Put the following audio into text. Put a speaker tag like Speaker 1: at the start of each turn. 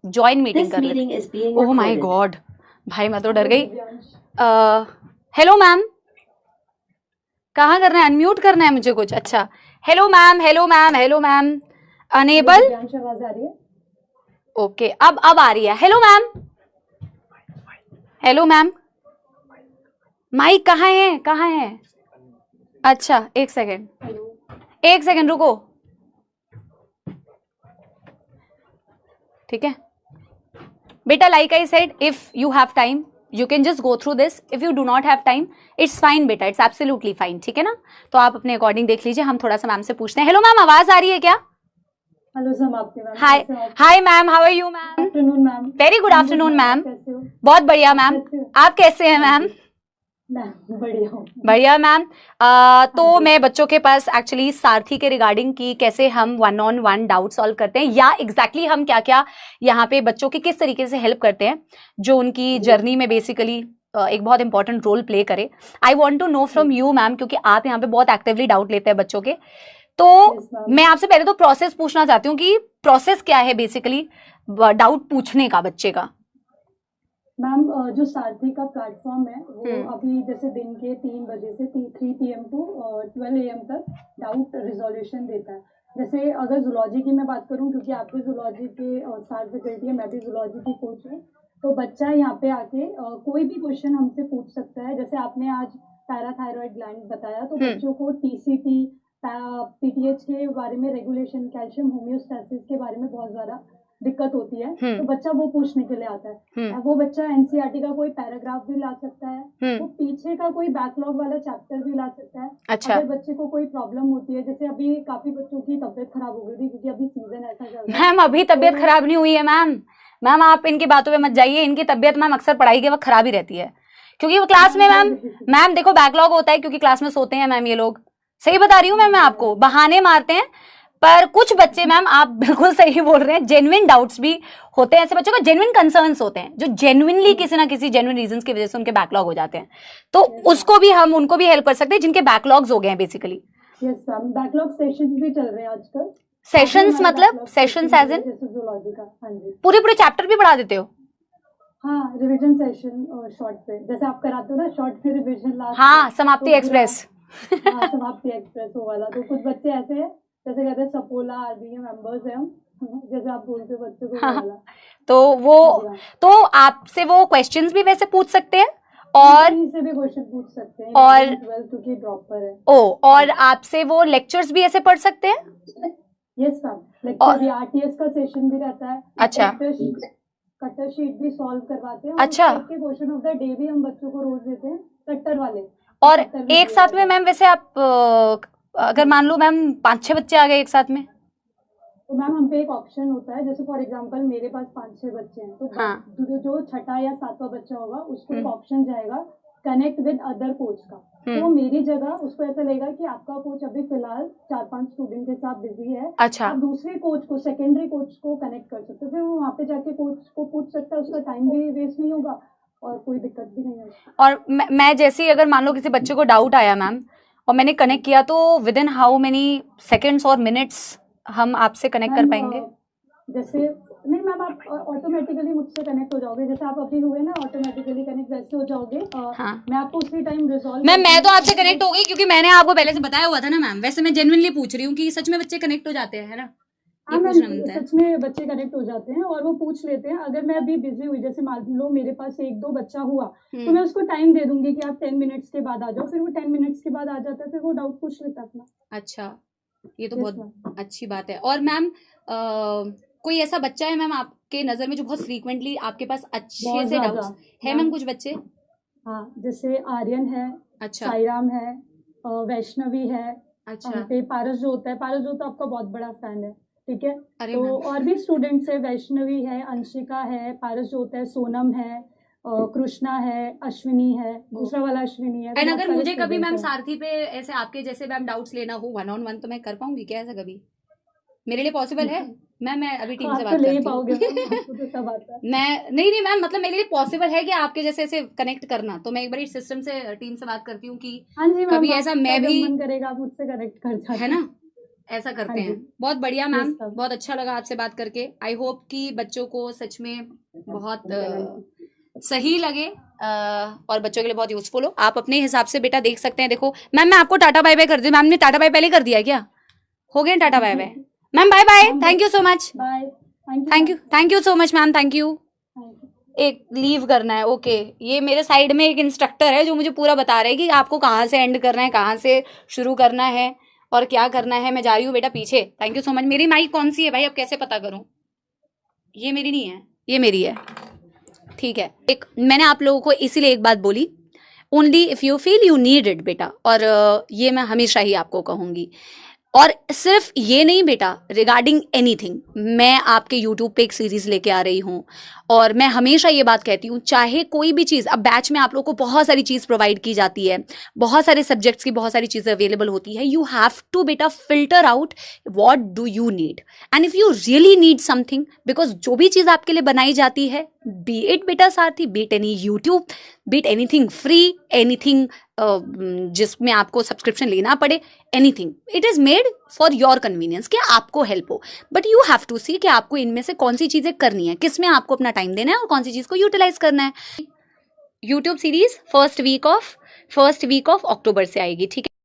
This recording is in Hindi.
Speaker 1: ज्वाइन मीटिंग कर लेते। ओह माय गॉड, भाई मैं तो डर गई। हेलो मैम, कहाँ करना है? अनम्यूट करना है मुझे कुछ। अच्छा, hello ma'am, hello ma'am, hello ma'am, enable.
Speaker 2: आवाज आ रही है?
Speaker 1: ओके, अब आ रही है। Hello ma'am, hello ma'am, mic कहाँ है, कहाँ है? अच्छा, एक सेकेंड, एक सेकेंड रुको, ठीक है बेटा। Like I said, if you have time you can just go through this, if you do not have time it's fine बेटा, इट्स एब्सोल्युटली फाइन, ठीक है ना? तो आप अपने अकॉर्डिंग देख लीजिए। हम थोड़ा सा मैम से पूछते हैं। हेलो मैम, आवाज आ रही है क्या?
Speaker 2: हेलो सर, आपके ma'am.
Speaker 1: Hi hi ma'am, how are you ma'am?
Speaker 2: Afternoon ma'am.
Speaker 1: Very good afternoon ma'am.
Speaker 2: कैसे हो?
Speaker 1: बहुत बढ़िया मैम, आप कैसे हैं मैम?
Speaker 2: बढ़िया हूँ।
Speaker 1: बढ़िया मैम। तो मैं बच्चों के पास एक्चुअली सारथी के रिगार्डिंग की कैसे हम 1-on-1 डाउट सॉल्व करते हैं, या एग्जैक्टली हम क्या क्या यहाँ पे बच्चों की किस तरीके से हेल्प करते हैं जो उनकी जर्नी में बेसिकली एक बहुत इंपॉर्टेंट रोल प्ले करे। I want to know from you ma'am, क्योंकि आप यहाँ पे बहुत एक्टिवली डाउट लेते हैं बच्चों के। तो मैं आपसे पहले तो प्रोसेस पूछना चाहती हूँ कि प्रोसेस क्या है बेसिकली डाउट पूछने का बच्चे का।
Speaker 2: मैम, जो सारथी का प्लेटफॉर्म है वो अभी जैसे दिन के 3 बजे से 3 PM टू 12 AM तक डाउट रिजोल्यूशन देता है। जैसे अगर जूलॉजी की मैं बात करूं, क्योंकि आप भी जूलॉजी के साथ फैकल्टी है, मैं भी जूलॉजी की कोच हूँ, तो बच्चा यहाँ पे आके कोई भी क्वेश्चन हमसे पूछ सकता है। जैसे आपने आज पैराथायरॉयड ग्लैंड बताया, तो बच्चों को TCT, PTH के बारे में, रेगुलेशन, कैल्शियम होम्योस्टैसिस के बारे में बहुत ज्यादा दिक्कत होती है, तो बच्चा वो पूछने के लिए आता है। वो बच्चा NCERT का कोई पैराग्राफ भी ला सकता है, वो पीछे का कोई बैकलॉग वाला चैप्टर भी ला सकता है।
Speaker 1: अच्छा।
Speaker 2: अगर बच्चे को कोई प्रॉब्लम होती है, जैसे अभी काफी बच्चों की तबीयत खराब हो गई थी क्योंकि अभी सीजन ऐसा चल रहा है।
Speaker 1: मैम अभी तबीयत खराब नहीं हुई है मैम, मैम आप इनकी बातों पे मत जाइए। इनकी तबीयत मैम अक्सर पढ़ाई के वक्त खराब ही रहती है, क्योंकि वो क्लास में मैम देखो बैकलॉग होता है, क्योंकि क्लास में सोते हैं मैम ये लोग। सही बता रही हूँ मैम, मैं आपको बहाने मारते हैं, पर कुछ बच्चे मैम आप बिल्कुल सही बोल रहे हैं, जेन्युइन डाउट्स भी होते हैं ऐसे बच्चों को, जेन्युइन कंसर्न्स होते हैं जो जेन्युइनली किसी ना किसी जेन्युइन रीजंस की वजह से उनके बैकलॉग हो जाते हैं, तो उसको भी हम उनको भी हेल्प कर सकते हैं जिनके बैकलॉग्स हो गए हैं basically.
Speaker 2: Yes ma'am, backlog sessions भी चल रहे हैं आजकल।
Speaker 1: सेशंस मतलब सेशंस एज इन
Speaker 2: जूलॉजी का? हाँ जी।
Speaker 1: पूरे चैप्टर भी पढ़ा देते हो?
Speaker 2: हाँ, रिवीजन सेशन शॉर्ट पे, जैसे आप कराते हो ना शॉर्ट में रिवीजन लास्ट।
Speaker 1: हाँ, समाप्ति एक्सप्रेस।
Speaker 2: हाँ, समाप्ति एक्सप्रेस वो वाला। तो कुछ बच्चे ऐसे हैं, जैसे कहते हैं सपोला आरबी मेंबर्स हैं हम, जैसे आप बोलते हो बच्चों को।
Speaker 1: हाँ, तो वो तो आपसे वो क्वेश्चंस भी वैसे पूछ सकते हैं और
Speaker 2: से भी क्वेश्चन पूछ सकते हैं,
Speaker 1: और
Speaker 2: 12 क्योंकि ड्रॉपर है।
Speaker 1: और आपसे वो लेक्चर्स भी ऐसे पढ़ सकते हैं?
Speaker 2: यस मैम, लेक्चर भी, RTS का सेशन भी रहता है।
Speaker 1: अच्छा,
Speaker 2: कटर शीट भी सॉल्व करवाते हैं।
Speaker 1: अच्छा,
Speaker 2: क्वेश्चन ऑफ द डे भी हम बच्चों को रोज देते हैं, कट्टर वाले।
Speaker 1: और एक साथ में मैम वैसे आप अगर मान लो मैम 5-6 बच्चे आ गए एक साथ में,
Speaker 2: तो मैम हम पे एक ऑप्शन होता है, जैसे फॉर एग्जांपल मेरे पास 5-6 बच्चे हैं, तो
Speaker 1: हाँ,
Speaker 2: जो छठा या सातवां बच्चा होगा उसको एक ऑप्शन जाएगा कनेक्ट विद अदर कोच का। तो मेरी जगह उसको ऐसा लगेगा कि आपका कोच अभी फिलहाल 4-5 स्टूडेंट के साथ बिजी है।
Speaker 1: अच्छा,
Speaker 2: आप दूसरे कोच को, सेकेंडरी कोच को कनेक्ट कर सकते हो, फिर वो वहाँ पे जाके कोच को पूछ सकता है, उसका टाइम भी वेस्ट नहीं होगा और कोई दिक्कत भी नहीं होगी। और
Speaker 1: मैं जैसे ही अगर मान लो किसी बच्चे को डाउट आया मैम और मैंने कनेक्ट किया, तो with in how many seconds और मिनट्स हम आपसे कनेक्ट कर पाएंगे?
Speaker 2: जैसे नहीं मैम, आप ऑटोमेटिकली मुझसे कनेक्ट हो जाओगे, जैसे आप अभी हुए ना ऑटोमेटिकली कनेक्ट, वैसे हो जाओगे।
Speaker 1: हाँ,
Speaker 2: मैं आपको उसी टाइम रिजॉल्व
Speaker 1: मैम मैं तो आपसे कनेक्ट हो गई क्योंकि मैंने आपको पहले से बताया हुआ था ना मैम। वैसे मैं जेन्युइनली पूछ रही हूँ कि सच में बच्चे कनेक्ट हो जाते हैं, है ना?
Speaker 2: हाँ मैम, सच में बच्चे कनेक्ट हो जाते हैं और वो पूछ लेते हैं। अगर मैं अभी बिजी हुई, जैसे मान लो मेरे पास 1-2 बच्चा हुआ, तो मैं उसको टाइम दे दूंगी कि आप 10 मिनट्स के बाद आ जाओ, फिर वो 10 मिनट्स के बाद आ जाता है, फिर वो डाउट पूछ लेता है अपना।
Speaker 1: अच्छा, ये तो बहुत अच्छी बात है। और मैम कोई ऐसा बच्चा है मैम आपके नजर में जो बहुत फ्रीक्वेंटली आपके पास अच्छे से डाउट्स है मैम? कुछ बच्चे,
Speaker 2: हाँ, जैसे आर्यन है,
Speaker 1: अच्छा,
Speaker 2: साईराम है, वैष्णवी है,
Speaker 1: अच्छा,
Speaker 2: पे पारस जो होता है, पारस जो तो आपका बहुत बड़ा फैन है, ठीक है।
Speaker 1: अरे
Speaker 2: तो
Speaker 1: मैम,
Speaker 2: और भी स्टूडेंट्स है, वैष्णवी है, अंशिका है, पारस जो होता है, सोनम है, कृष्णा है, अश्विनी है, दूसरा वाला अश्विनी है।
Speaker 1: एंड अगर मुझे कभी मैम सारथी पे ऐसे आपके जैसे मैम डाउट्स लेना हो 1-on-1, तो मैं कर पाऊंगी क्या ऐसा कभी? मेरे लिए पॉसिबल है मैम? मैं अभी टीम से बात करती हूँ। मैं नहीं मैम, मतलब मेरे लिए पॉसिबल है कि आपके जैसे ऐसे कनेक्ट करना, तो मैं एक बार सिस्टम से टीम से बात करती हूँ कि कभी ऐसा मैं भी
Speaker 2: मन करेगा आप मुझसे कनेक्ट कर सकते
Speaker 1: है ना, ऐसा करते
Speaker 2: हाँ जी।
Speaker 1: हैं। बहुत बढ़िया मैम,
Speaker 2: Yes, sir.
Speaker 1: बहुत अच्छा लगा आपसे बात करके। आई होप कि बच्चों को सच में बहुत सही लगे और बच्चों के लिए बहुत यूजफुल हो। आप अपने हिसाब से बेटा देख सकते हैं। देखो मैम, मैं आपको टाटा बाय बाय कर दी। मैम ने टाटा बाय पहले कर दिया क्या? हो गया टाटा bye bye. Ma'am bye bye, thank you so much.
Speaker 2: Bye,
Speaker 1: thank you so much ma'am, thank you. एक लीव करना है, ओके। ये मेरे साइड में एक इंस्ट्रक्टर है जो मुझे पूरा बता रहे हैं कि आपको कहाँ से एंड करना है, कहाँ से शुरू करना है और क्या करना है। मैं जा रही हूँ बेटा पीछे। Thank you so much. मेरी माइक कौन सी है भाई, अब कैसे पता करूँ? ये मेरी नहीं है, ये मेरी है, ठीक है। एक मैंने आप लोगों को इसीलिए एक बात बोली, only if you feel you need it बेटा, और ये मैं हमेशा ही आपको कहूंगी। और सिर्फ ये नहीं बेटा, रिगार्डिंग एनीथिंग, मैं आपके यूट्यूब पे एक सीरीज लेके आ रही हूँ और मैं हमेशा ये बात कहती हूँ, चाहे कोई भी चीज़, अब बैच में आप लोगों को बहुत सारी चीज़ प्रोवाइड की जाती है, बहुत सारे सब्जेक्ट्स की बहुत सारी चीज़ें अवेलेबल होती है। यू हैव टू बेटा filter out what do you need and if you really need something, because जो भी चीज़ आपके लिए बनाई जाती है, बी इट बेटा सारथी, B it any YouTube, B it anything free, anything जिसमें आपको सब्सक्रिप्शन लेना पड़े, anything, it is made for your convenience, कि आपको हेल्प हो। बट यू हैव टू सी कि आपको इनमें से कौन सी चीजें करनी है, किस में आपको अपना टाइम देना है और कौन सी चीज को यूटिलाइज करना है। YouTube series first week of October से आएगी, ठीक है।